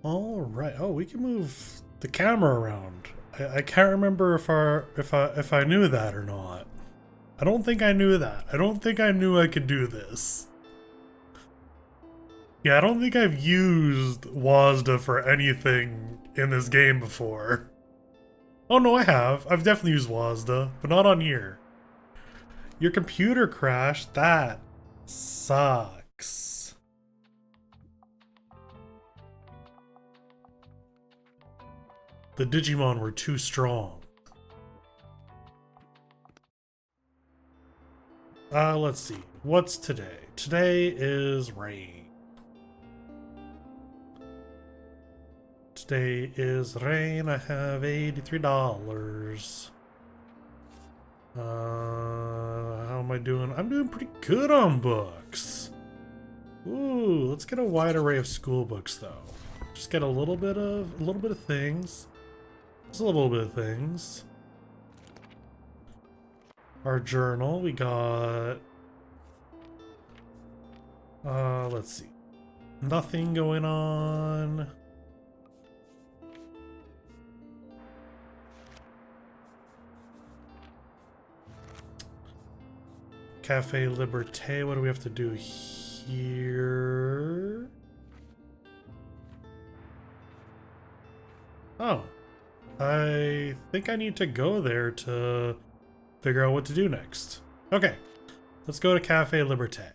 All right. Oh, we can move the camera around. I can't remember if I knew that or not. I don't think I knew that. I don't think I knew I could do this. Yeah, I don't think I've used WASDA for anything in this game before. Oh no, I have. I've definitely used WASDA, but not on here. Your computer crashed? That sucks. The Digimon were too strong. Let's see. What's today? Today is rain. Today is rain. I have $83. How am I doing? I'm doing pretty good on books. Ooh, let's get a wide array of school books though. Just get a little bit of things. Just a little bit of things. Our journal, we got let's see. Nothing going on. Cafe Liberté, what do we have to do here? Oh. I think I need to go there to figure out what to do next. Okay. Let's go to Cafe Liberté.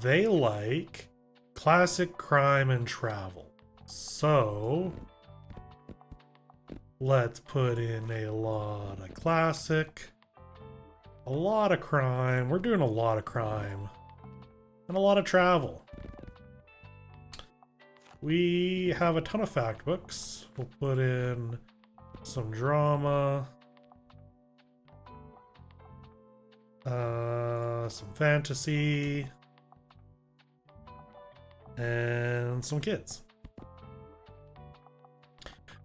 They like classic crime and travel. So let's put in a lot of classic, a lot of crime. We're doing a lot of crime and a lot of travel. We have a ton of fact books. We'll put in some drama, some fantasy, and some kids.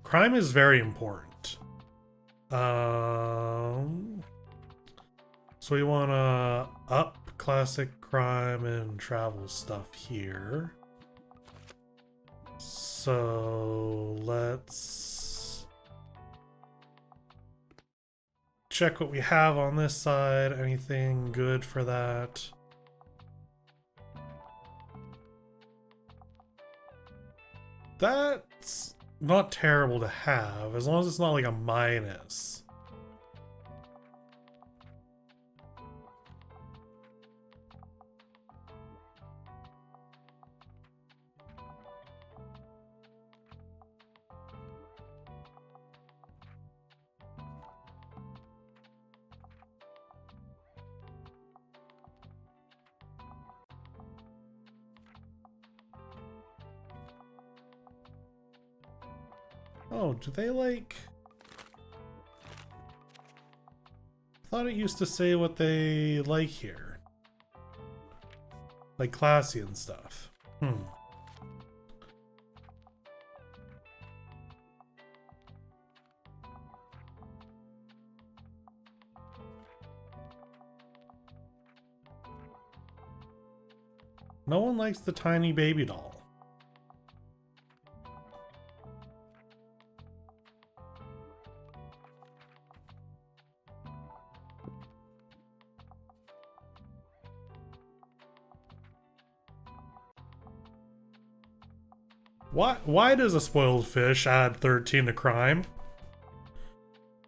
Crime is very important. So we want to up classic crime and travel stuff here. So let's check what we have on this side. Anything good for that? That's not terrible to have, as long as it's not like a minus. Oh, do they like... I thought it used to say what they like here. Like classy and stuff. No one likes the tiny baby doll. Why does a spoiled fish add 13 to crime?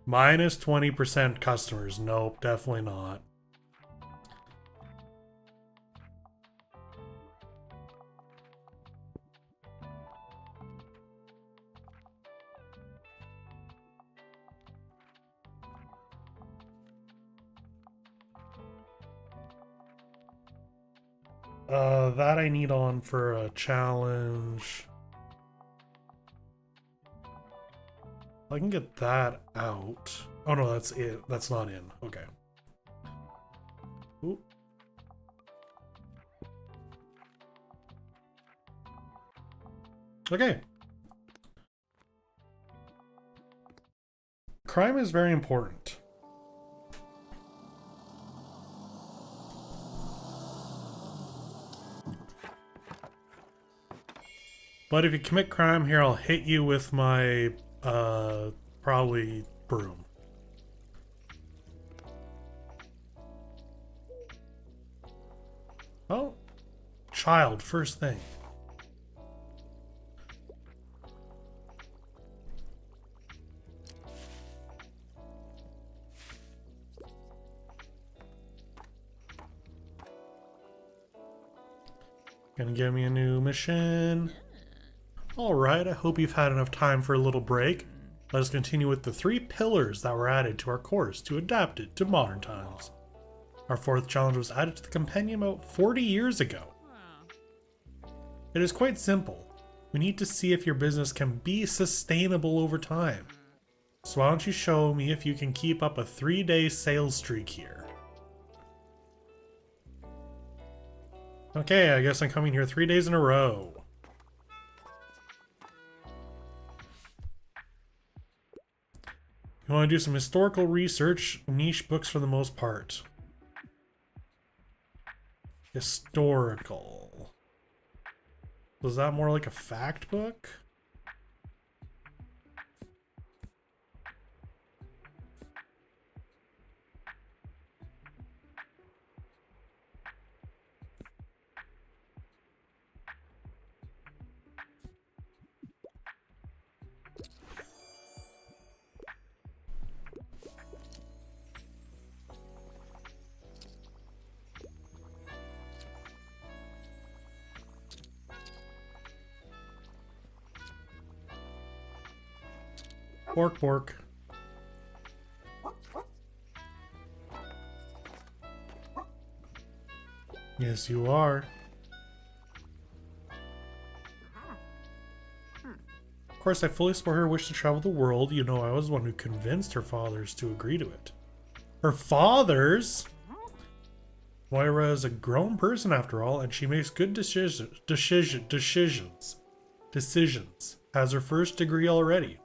Minus 20% customers. Nope, definitely not. That I need on for a challenge. I can get that out. Oh no, that's it. That's not in. Okay. Ooh. Okay. Crime is very important. But if you commit crime here, I'll hit you with my, probably broom. Oh, child, first thing. Gonna give me a new mission. Alright, I hope you've had enough time for a little break. Let us continue with the 3 pillars that were added to our course to adapt it to modern times. Our 4th challenge was added to the compendium about 40 years ago. It is quite simple. We need to see if your business can be sustainable over time. So why don't you show me if you can keep up a 3-day sales streak here. Okay, I guess I'm coming here 3 days in a row. You want to do some historical research, niche books for the most part. Historical. Was that more like a fact book? Pork, pork. Yes, you are. Of course, I fully support her wish to travel the world. You know, I was the one who convinced her fathers to agree to it. Her fathers? Moira is a grown person after all, and she makes good decisions. Has her first degree already.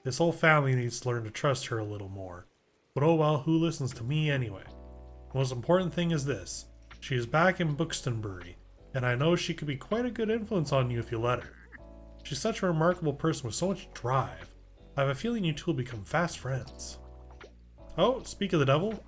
This whole family needs to learn to trust her a little more. But oh well, who listens to me anyway? The most important thing is this. She is back in Buxtonbury, and I know she could be quite a good influence on you if you let her. She's such a remarkable person with so much drive. I have a feeling you two will become fast friends. Oh, speak of the devil.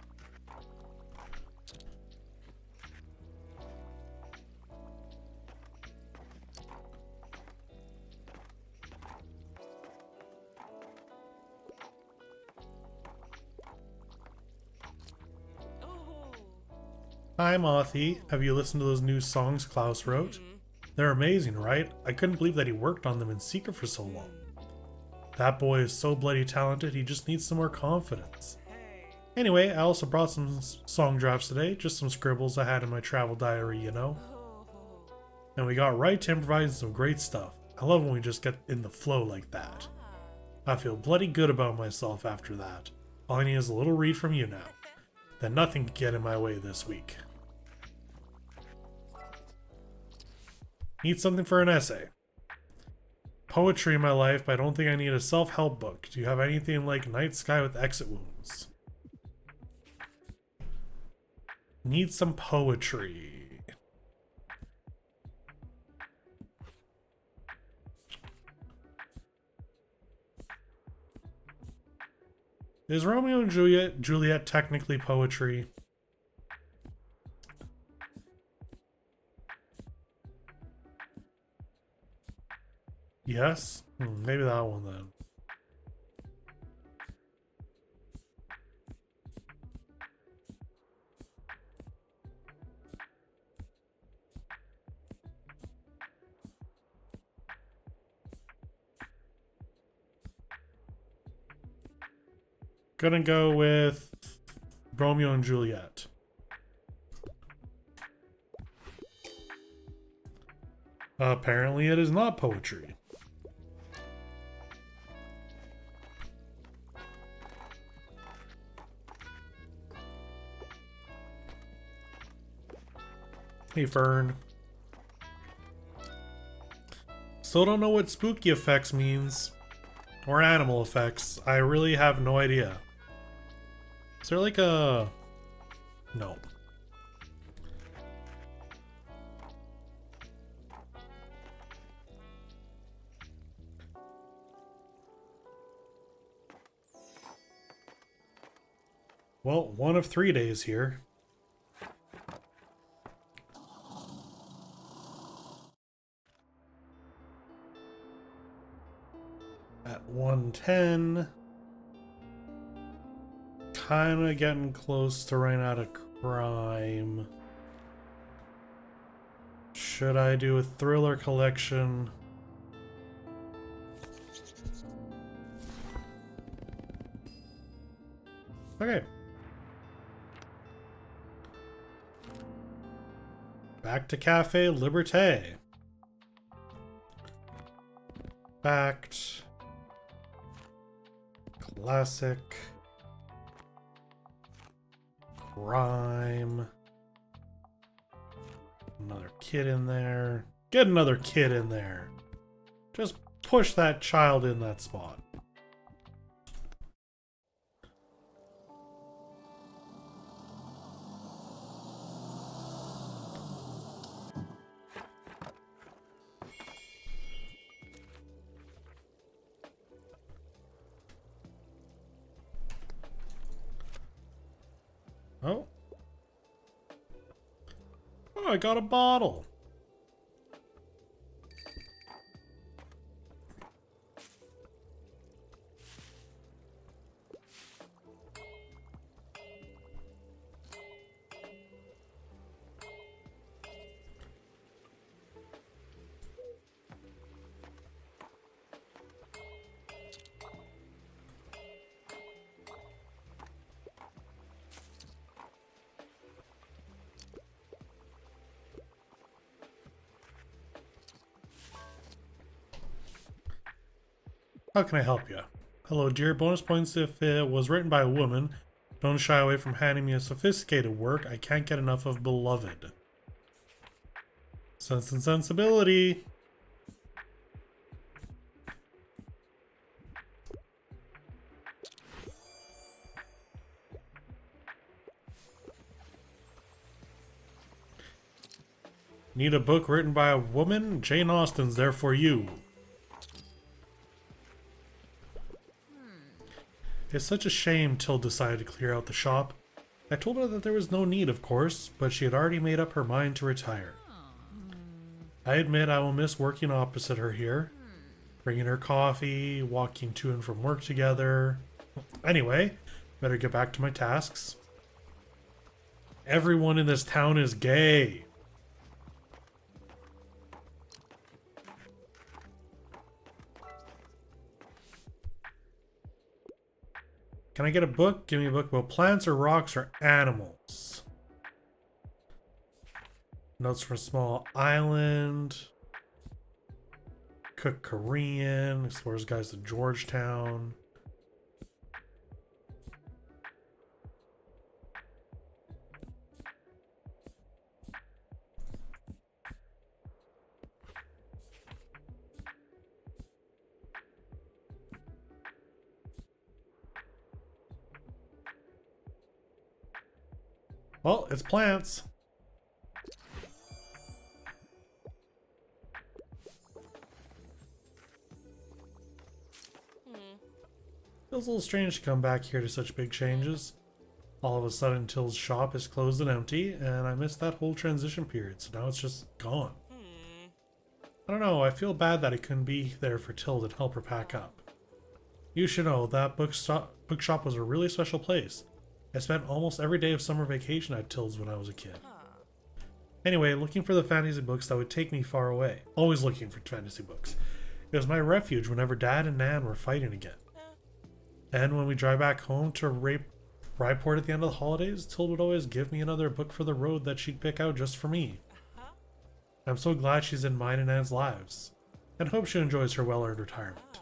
Hi, Mothy. Have you listened to those new songs Klaus wrote? They're amazing, right? I couldn't believe that he worked on them in secret for so long. That boy is so bloody talented, he just needs some more confidence. Anyway, I also brought some song drafts today, just some scribbles I had in my travel diary, you know? And we got right to improvising some great stuff. I love when we just get in the flow like that. I feel bloody good about myself after that. All I need is a little read from you now. Then nothing can get in my way this week. Need something for an essay. Poetry in my life, but I don't think I need a self-help book. Do you have anything like Night Sky with Exit Wounds? Need some poetry. Is Romeo and Juliet technically poetry? Yes? Maybe that one then. Gonna go with Romeo and Juliet. Apparently it is not poetry. Hey, Fern. Still don't know what spooky effects means. Or animal effects. I really have no idea. Is there like a... No. Well, one of 3 days here. At 110. Kinda getting close to running out of crime. Should I do a thriller collection? Okay. Back to Cafe Liberté. Fact. Classic. Crime. Another kid in there. Get another kid in there. Just push that child in that spot. Oh. Oh, I got a bottle. How can I help you? Hello, dear. Bonus points if it was written by a woman. Don't shy away from handing me a sophisticated work. I can't get enough of Beloved. Sense and Sensibility. Need a book written by a woman? Jane Austen's there for you. It's such a shame Till decided to clear out the shop. I told her that there was no need, of course, but she had already made up her mind to retire. I admit I will miss working opposite her here. Bringing her coffee, walking to and from work together. Anyway, better get back to my tasks. Everyone in this town is gay. Can I get a book? Give me a book about plants or rocks or animals. Notes from a Small Island. Cook Korean. Explores Guides to Georgetown. Well, it's plants. Feels a little strange to come back here to such big changes. All of a sudden, Till's shop is closed and empty, and I missed that whole transition period, so now it's just gone. I don't know, I feel bad that I couldn't be there for Till to help her pack up. You should know, that bookshop was a really special place. I spent almost every day of summer vacation at Till's when I was a kid. Anyway, looking for the fantasy books that would take me far away. Always looking for fantasy books. It was my refuge whenever Dad and Nan were fighting again. And when we drive back home to Ryport at the end of the holidays, Till would always give me another book for the road that she'd pick out just for me. I'm so glad she's in mine and Nan's lives, and hope she enjoys her well-earned retirement.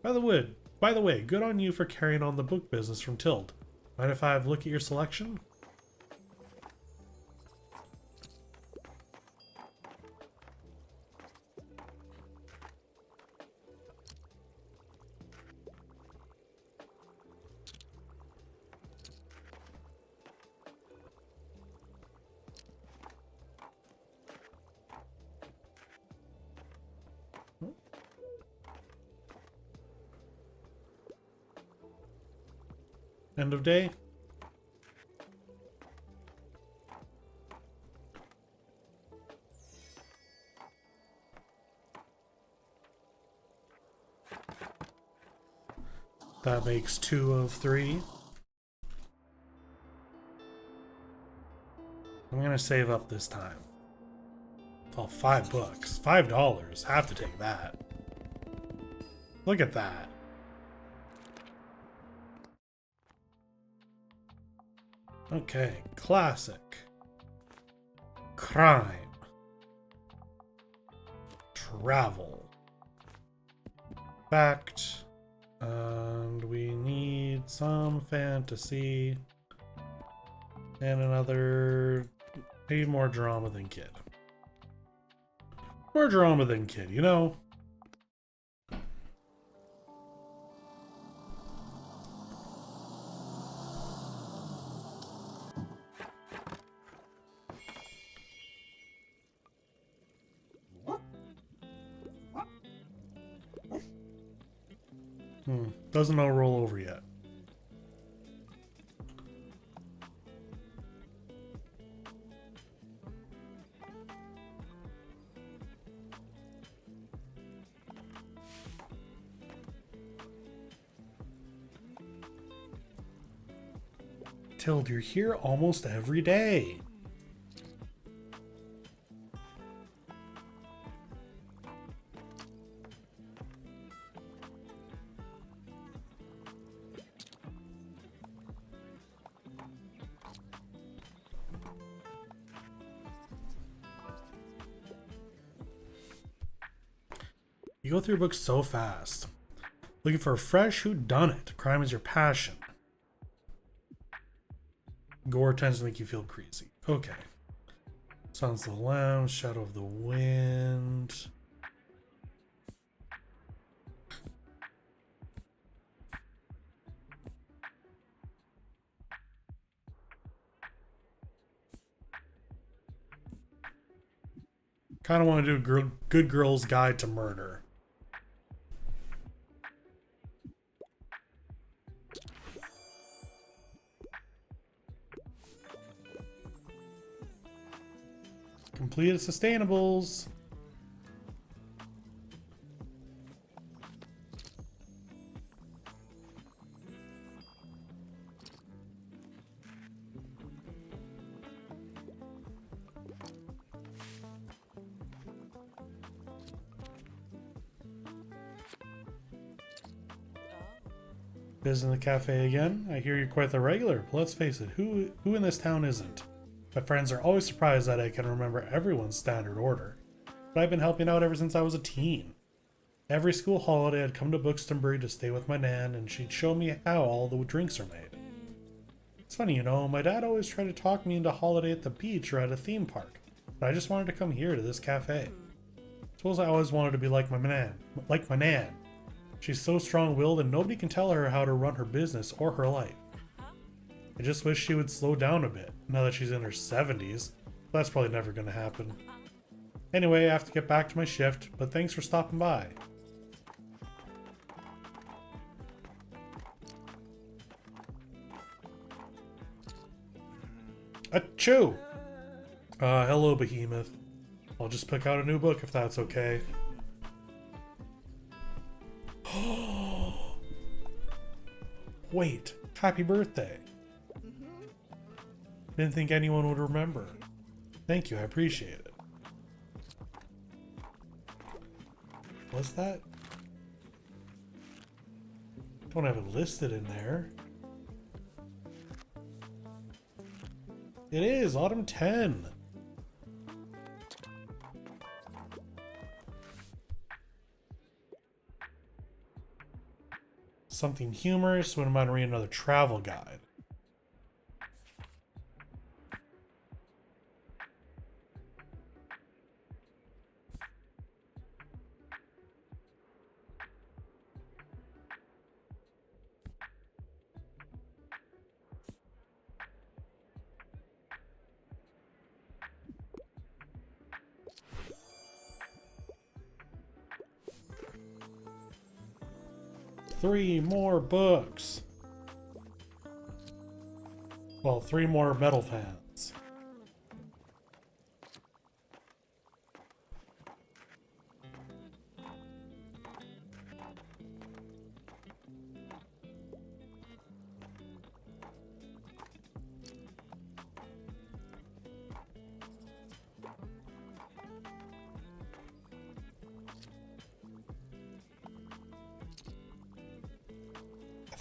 By the way, good on you for carrying on the book business from Tild. Mind if I have a look at your selection? End of day? That makes 2 of 3. I'm gonna save up this time. Oh, $5. $5. Have to take that. Look at that. Okay, classic. Crime. Travel. Fact. And we need some fantasy. And another... maybe more drama than kid. More drama than kid, you know? Doesn't all roll over yet. Tild, you're here almost every day. You go through books so fast. Looking for a fresh whodunit. Crime is your passion. Gore tends to make you feel crazy. Okay. Silence of the Lambs, Shadow of the Wind. Kind of want to do a Good Girl's Guide to Murder. Completed sustainables. Visiting the cafe again? I hear you're quite the regular, but let's face it, who in this town isn't? My friends are always surprised that I can remember everyone's standard order. But I've been helping out ever since I was a teen. Every school holiday I'd come to Buxtonbury to stay with my nan, and she'd show me how all the drinks are made. It's funny, you know, my dad always tried to talk me into a holiday at the beach or at a theme park, but I just wanted to come here to this cafe. Suppose I always wanted to be like my nan. She's so strong-willed and nobody can tell her how to run her business or her life. I just wish she would slow down a bit, now that she's in her 70s. But that's probably never going to happen. Anyway, I have to get back to my shift, but thanks for stopping by. Achoo! Hello, Behemoth. I'll just pick out a new book if that's okay. Wait, happy birthday. Didn't think anyone would remember. Thank you, I appreciate it. What's that? Don't have it listed in there. It is Autumn 10. Something humorous. Wouldn't mind reading another travel guide. Three more books. Well, 3 more metal fans.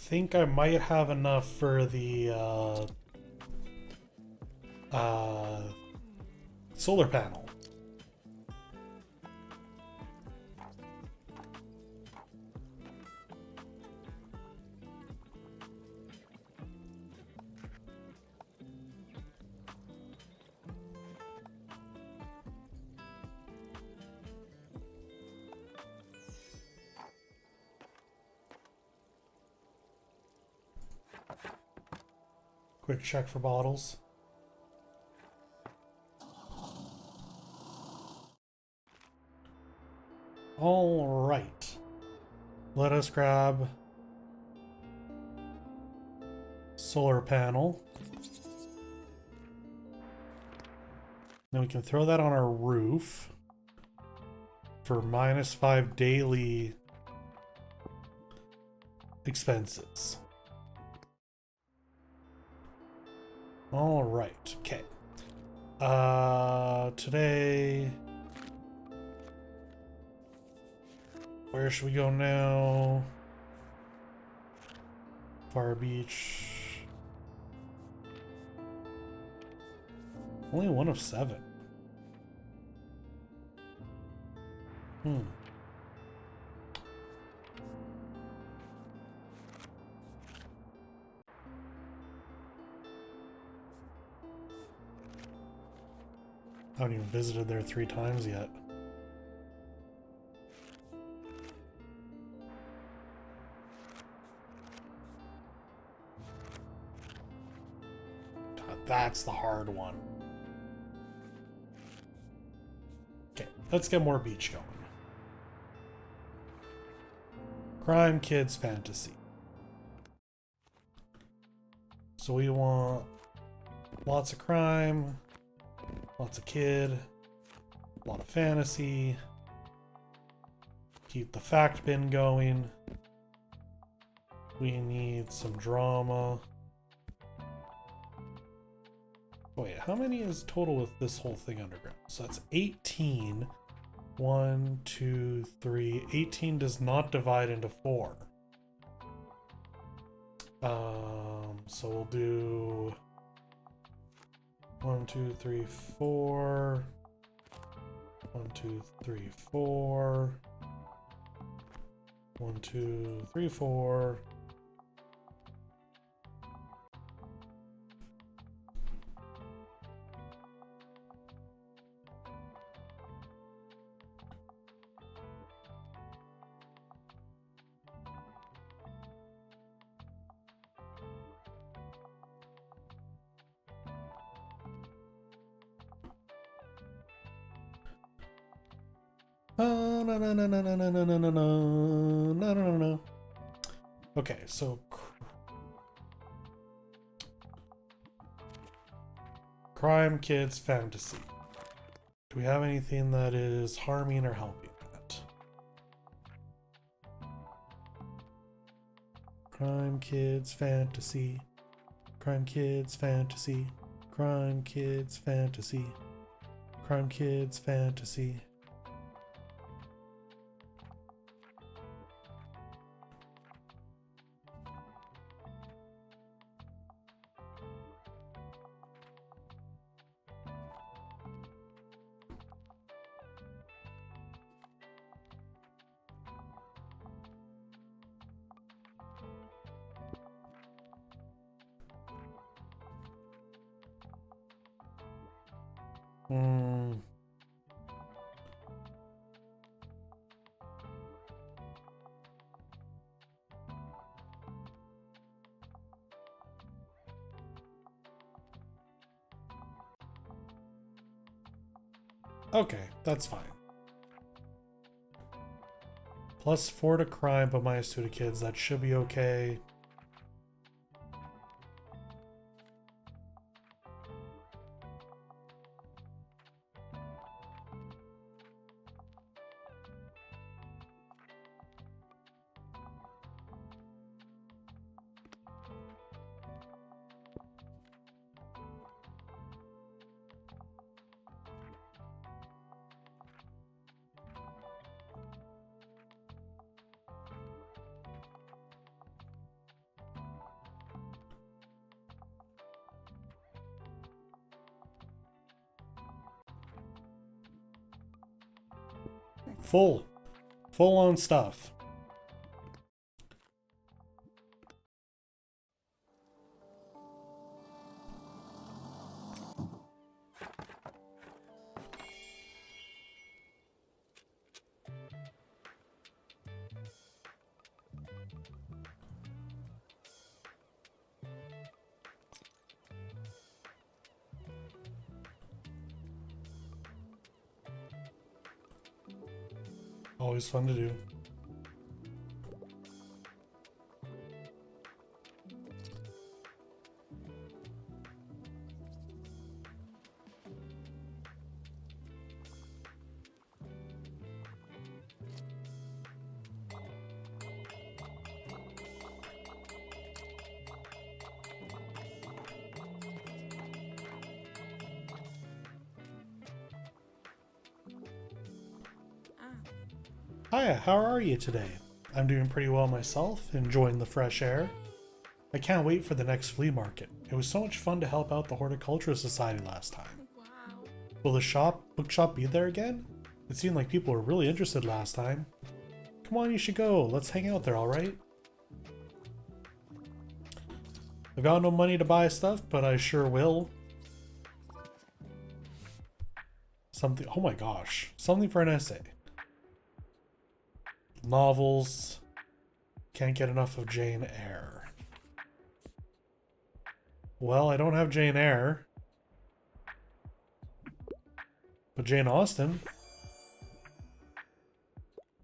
think I might have enough for the solar panel. Quick check for bottles. All right. Let us grab solar panel. Then we can throw that on our roof for -5 daily expenses. All right. Okay. Today, where should we go now? Fire Beach. Only 1 of 7. I haven't even visited there 3 times yet. God, that's the hard one. Okay, let's get more beach going. Crime, kids, fantasy. So we want lots of crime, lots of kid, a lot of fantasy. Keep the fact bin going. We need some drama. Wait, how many is total with this whole thing underground? So that's 18. 1, 2, 3. 18 does not divide into 4. So we'll do 1, 2, 3, 4. 1, 2, 3, 4. 1, 2, 3, 4. No. Okay, so crime, kids, fantasy. Do we have anything that is harming or helping that? Crime, kids, fantasy. Crime, kids, fantasy. Crime, kids, fantasy. Crime, kids, fantasy. Okay, that's fine. +4 to crime, but -2 to kids. That should be okay. Full. Full on stuff. Always fun to do. Hiya, how are you today? I'm doing pretty well myself, enjoying the fresh air. I can't wait for the next flea market. It was so much fun to help out the Horticulturist Society last time. Wow. Will the bookshop be there again? It seemed like people were really interested last time. Come on, you should go. Let's hang out there, alright? I've got no money to buy stuff, but I sure will. Something, oh my gosh. Something for an essay. Novels. Can't get enough of Jane Eyre. Well, I don't have Jane Eyre. But Jane Austen.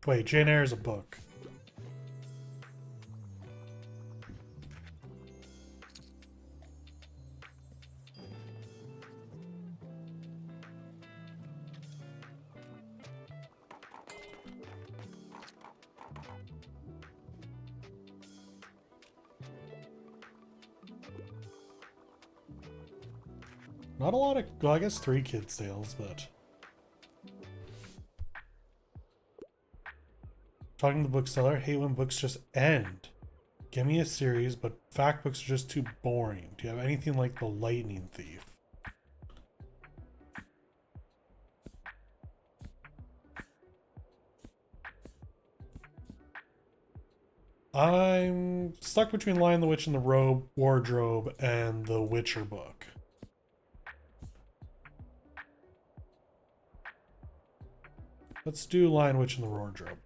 Wait, Jane Eyre is a book. Not a lot of, well, I guess 3 kids sales, but... Talking to the bookseller, hate when books just end. Give me a series, but fact books are just too boring. Do you have anything like The Lightning Thief? I'm stuck between Lion the Witch and the Wardrobe and the Witcher book. Let's do Lion, Witch, and the Wardrobe.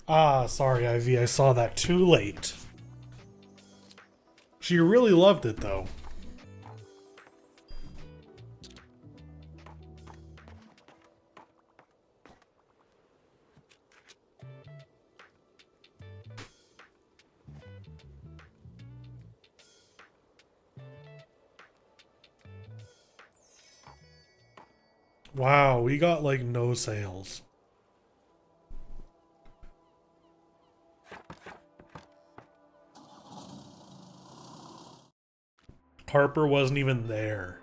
Ah, sorry, Ivy, I saw that too late. She really loved it, though. Wow, we got like no sales. Harper wasn't even there.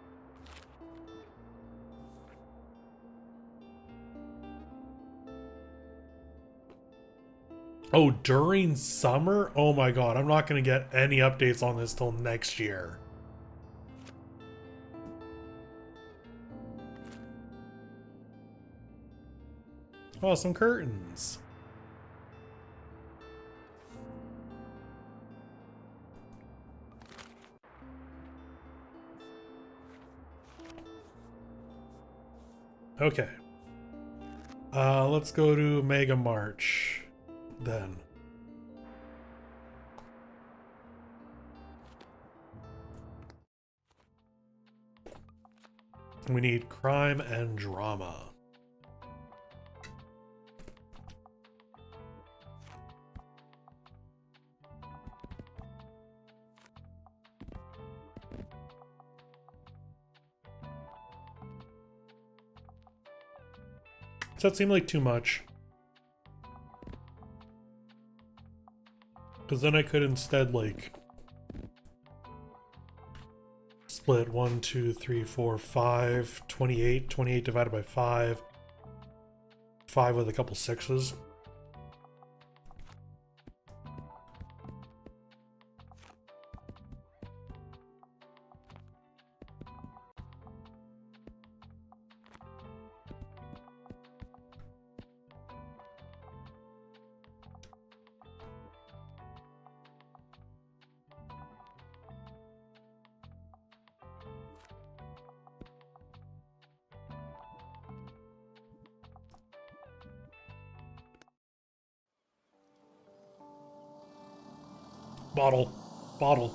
Oh, during summer? Oh my god, I'm not going to get any updates on this till next year. Oh, some curtains. Okay. Let's go to Mega March then. We need crime and drama. Does that seem like too much? Because then I could instead like split 1, 2, 3, 4, 5, 28. 28 divided by 5. 5 with a couple 6s. Bottle. Bottle.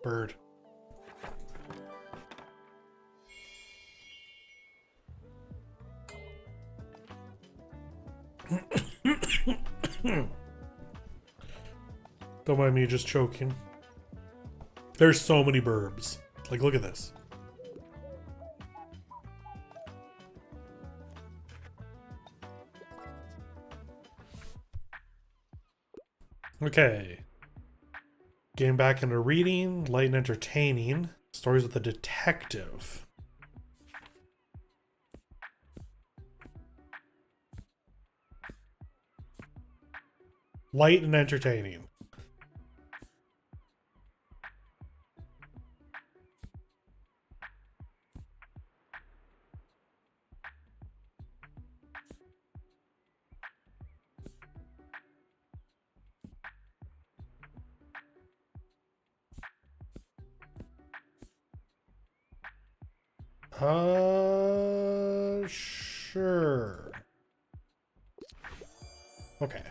Bird. Don't mind me just choking. There's so many burbs. Like, look at this. Okay. Getting back into reading, light and entertaining. Stories with a detective. Light and entertaining. Sure. Okay.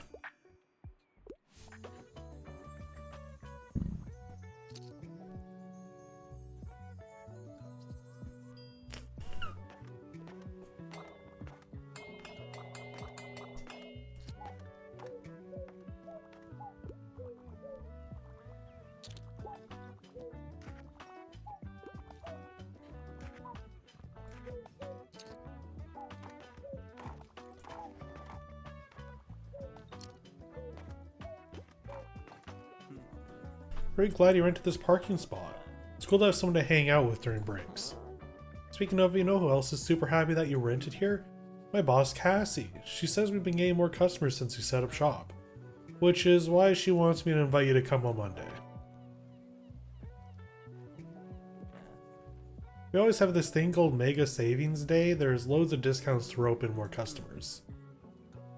Very glad you rented this parking spot. It's cool to have someone to hang out with during breaks. Speaking of, you know who else is super happy that you rented here? My boss, Cassie. She says we've been getting more customers since we set up shop. Which is why she wants me to invite you to come on Monday. We always have this thing called Mega Savings Day. There's loads of discounts to rope in more customers.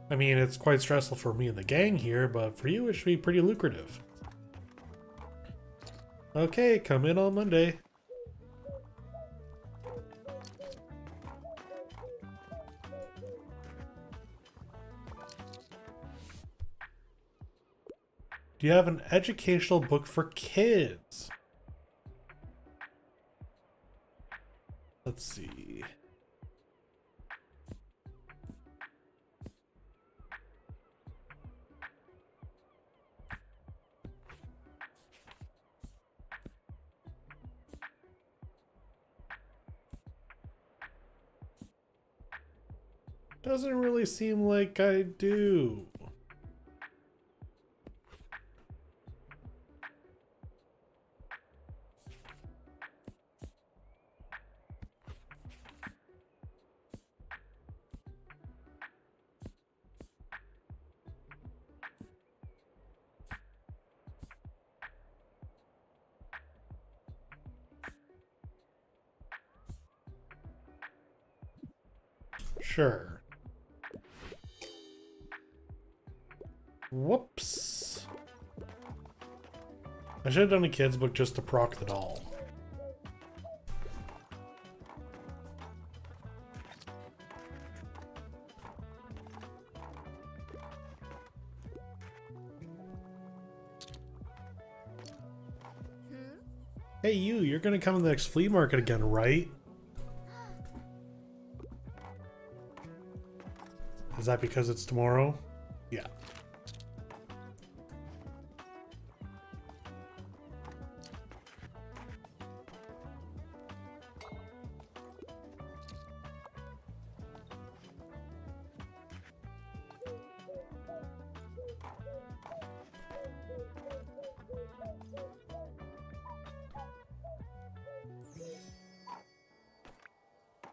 I mean, it's quite stressful for me and the gang here, but for you it should be pretty lucrative. Okay, come in on Monday. Do you have an educational book for kids? Let's see. Doesn't really seem like I do. Sure. Whoops. I should have done a kid's book just to proc the doll. Hey you're gonna come to the next flea market again, right? Is that because it's tomorrow? Yeah.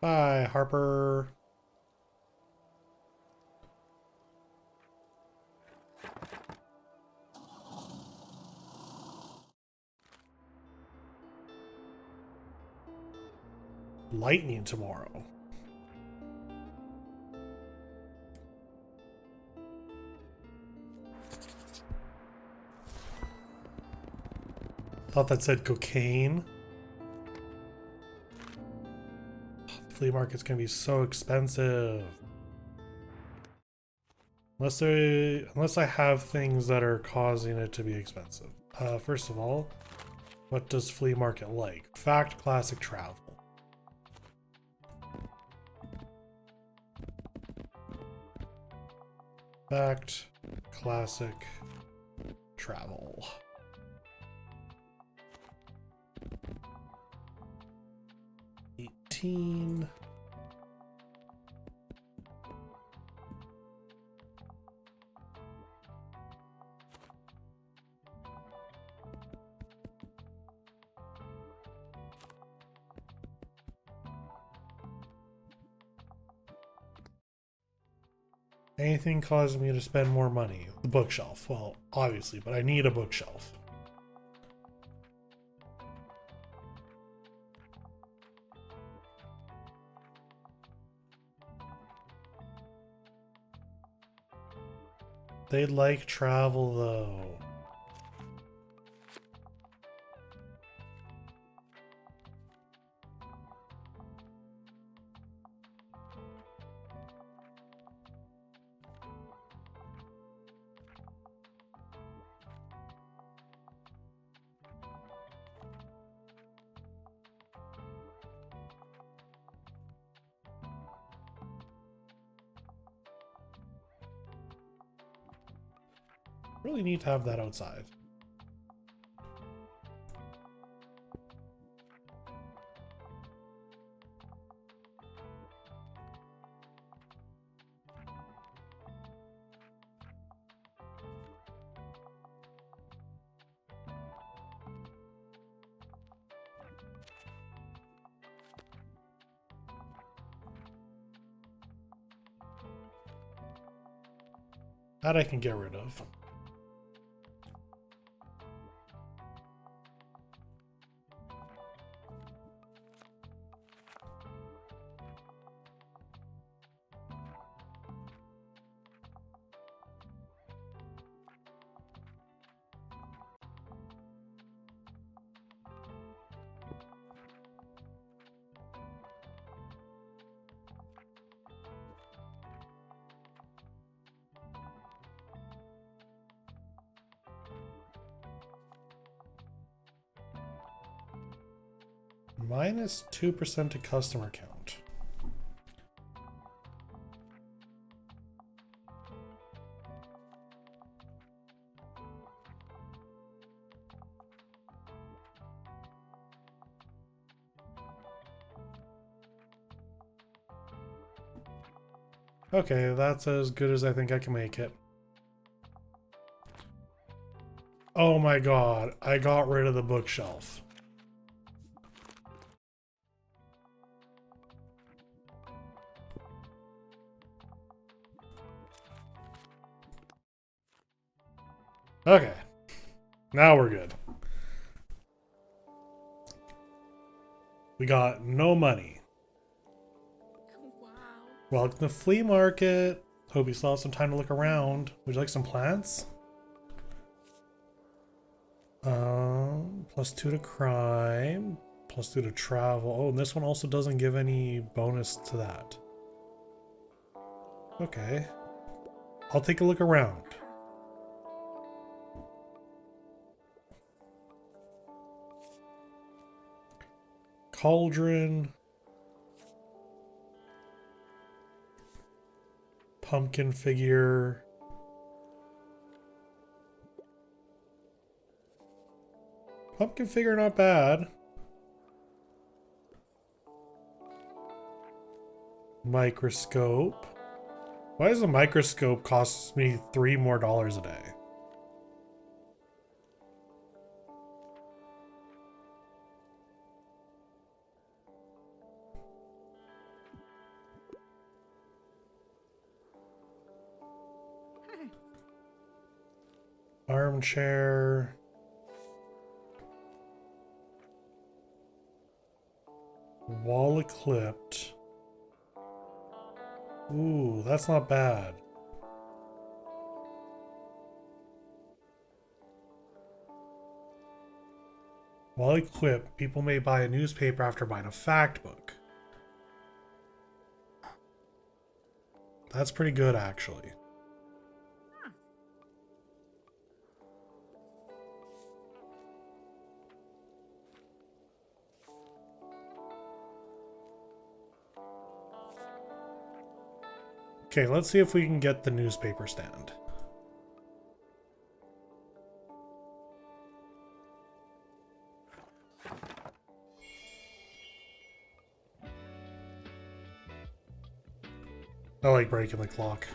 Bye, Harper. Lightning tomorrow. Thought that said cocaine. The flea market's gonna be so expensive. Unless I have things that are causing it to be expensive. First of all, what does flea market like? Fact, classic, travel. Fact, classic, travel. $18. Anything causing me to spend more money? The bookshelf. Well, obviously, but I need a bookshelf. They like travel, though. Really need to have that outside. That I can get rid of. Minus 2% to customer count. Okay, that's as good as I think I can make it. Oh my god, I got rid of the bookshelf. Okay, now we're good. We got no money. Wow. Welcome to the flea market. Hope you still have some time to look around. Would you like some plants? +2 to crime, +2 to travel. Oh, and this one also doesn't give any bonus to that. Okay. I'll take a look around. Cauldron. Pumpkin figure. Pumpkin figure, not bad. Microscope. Why does a microscope cost me $3 more a day? Armchair. Wall equipped. Ooh, that's not bad. While equipped, people may buy a newspaper after buying a fact book. That's pretty good, actually. Okay, let's see if we can get the newspaper stand. I like breaking the clock.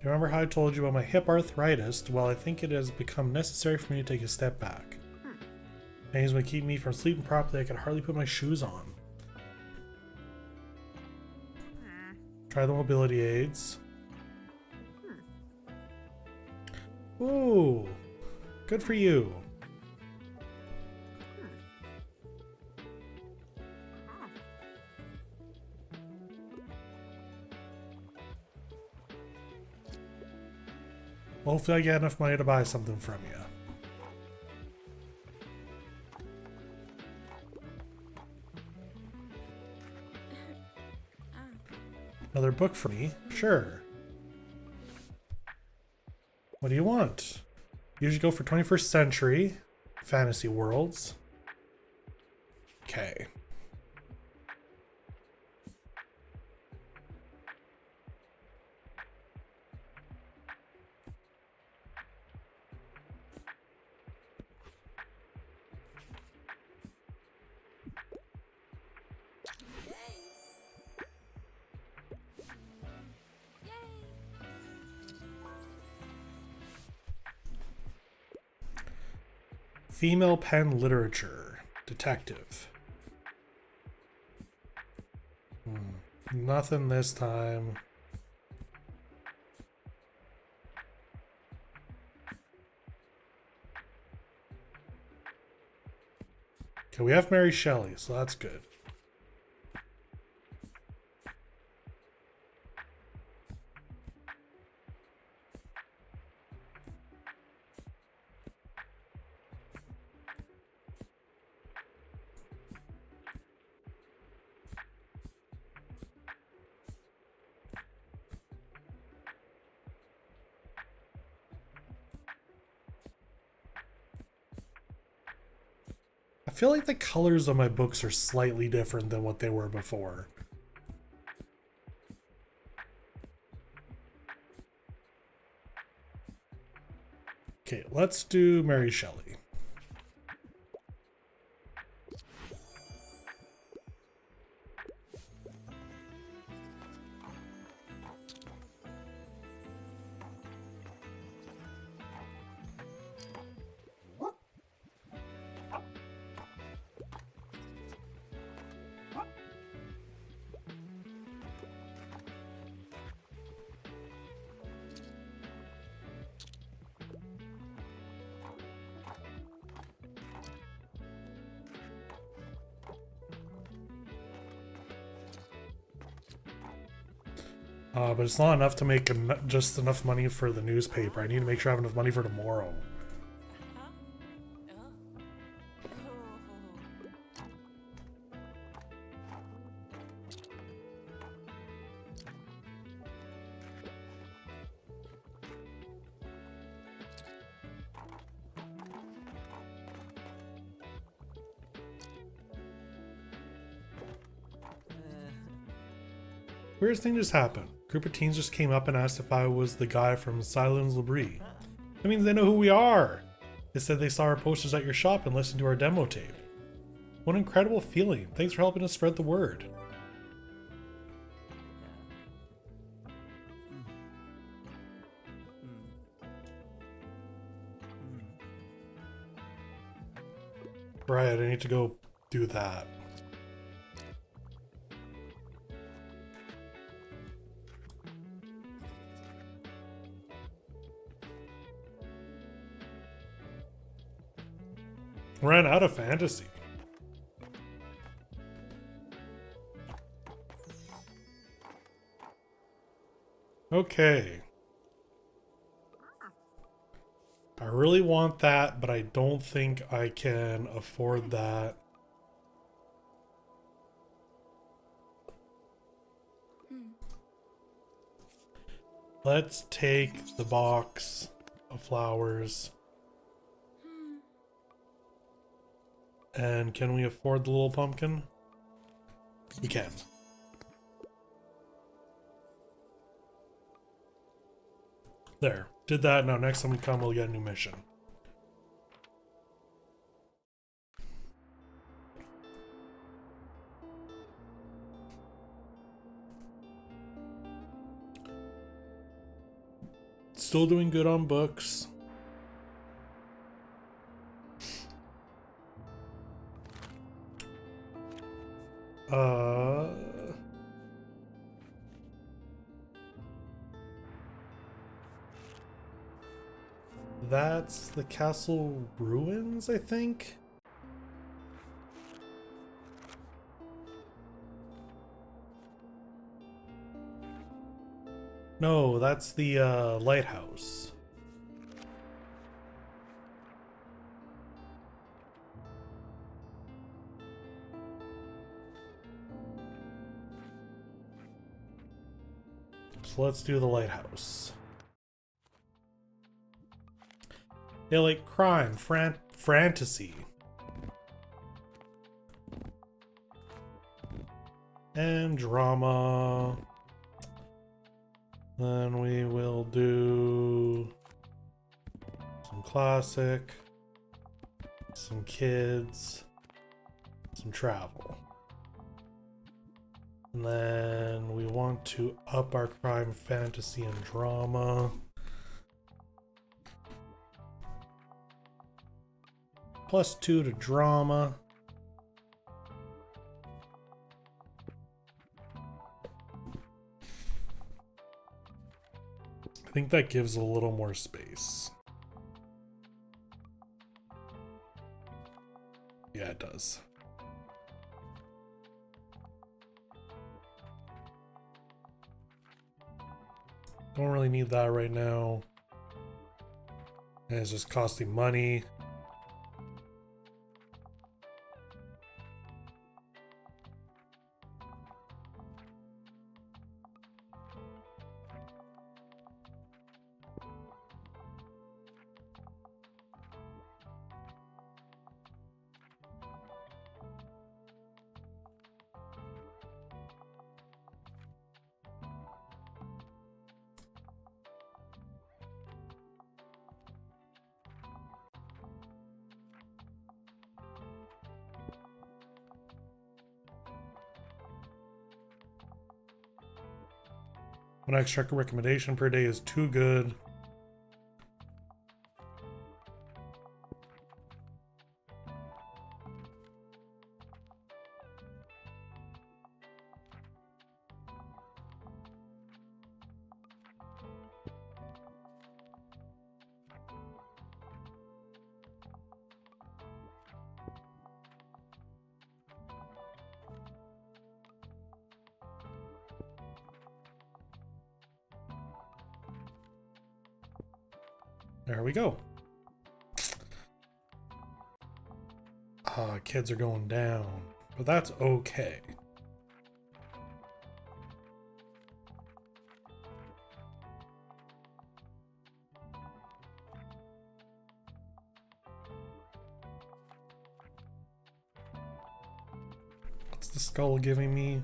You remember how I told you about my hip arthritis? Well, I think it has become necessary for me to take a step back. Pains would keep me from sleeping properly. I could hardly put my shoes on. Try the mobility aids. Ooh, good for you. Hopefully I get enough money to buy something from you. Another book for me? Sure. What do you want? Usually go for 21st century fantasy worlds. Okay. Female pen literature. Detective. Nothing this time. Okay, we have Mary Shelley, so that's good. I feel like the colors of my books are slightly different than what they were before. Okay, let's do Mary Shelley. But it's not enough to make just enough money for the newspaper. I need to make sure I have enough money for tomorrow. Weirdest thing just happened. Group of teens just came up and asked if I was the guy from Silence Labrie. That means they know who we are. They said they saw our posters at your shop and listened to our demo tape. What an incredible feeling. Thanks for helping us spread the word. Right, I need to go do that. Ran out of fantasy. Okay. I really want that, but I don't think I can afford that. Let's take the box of flowers. And can we afford the little pumpkin? We can. There. Did that. Now next time we come, we'll get a new mission. Still doing good on books. That's the castle ruins, I think. No, that's the lighthouse. So let's do the lighthouse. Yeah, like crime, fantasy. And drama. Then we will do some classic, some kids, some travel. And then we want to up our crime, fantasy, and drama. +2 to drama. I think that gives a little more space. Yeah, it does. Don't really need that right now. And it's just costing money. One extra recommendation per day is too good. There we go. Kids are going down, but that's okay. What's the skull giving me?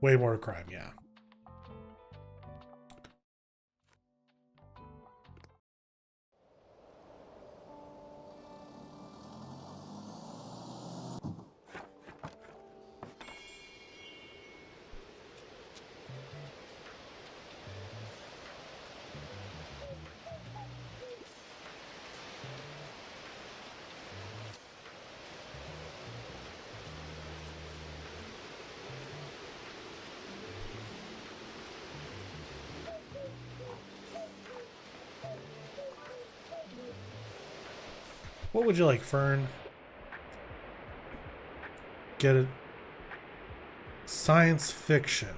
Way more crime, yeah. What would you like, Fern? Get it. Science fiction.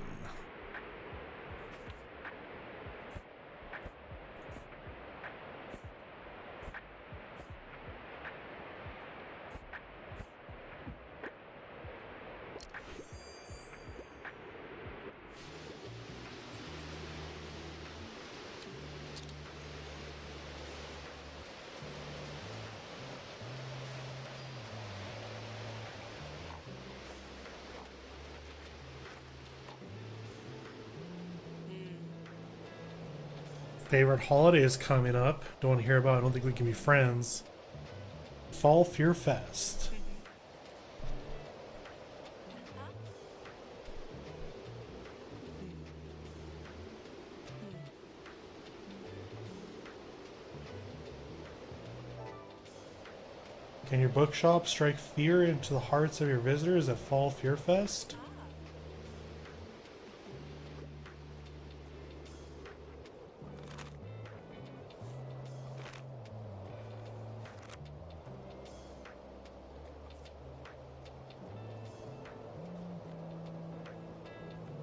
Favorite holiday is coming up. Don't want to hear about it. I don't think we can be friends. Fall Fear Fest. Can your bookshop strike fear into the hearts of your visitors at Fall Fear Fest?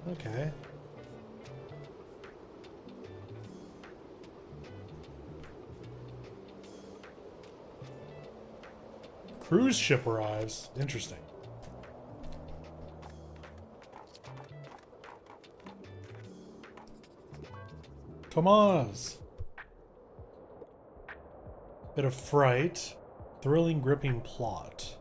Okay. Cruise ship arrives. Interesting. Tomas. Bit of fright. Thrilling, gripping plot.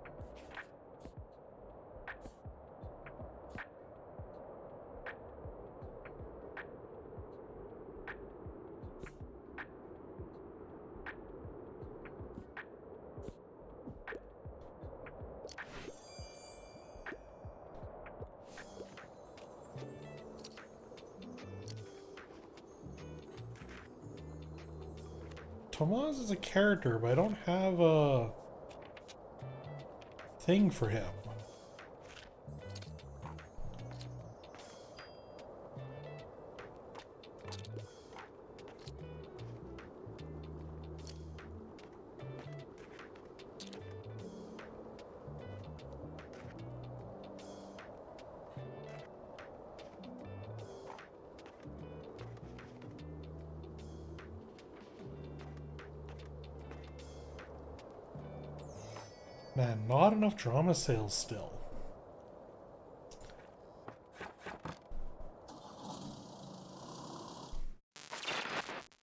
Tomas is a character, but I don't have a thing for him. Man, not enough drama sales still.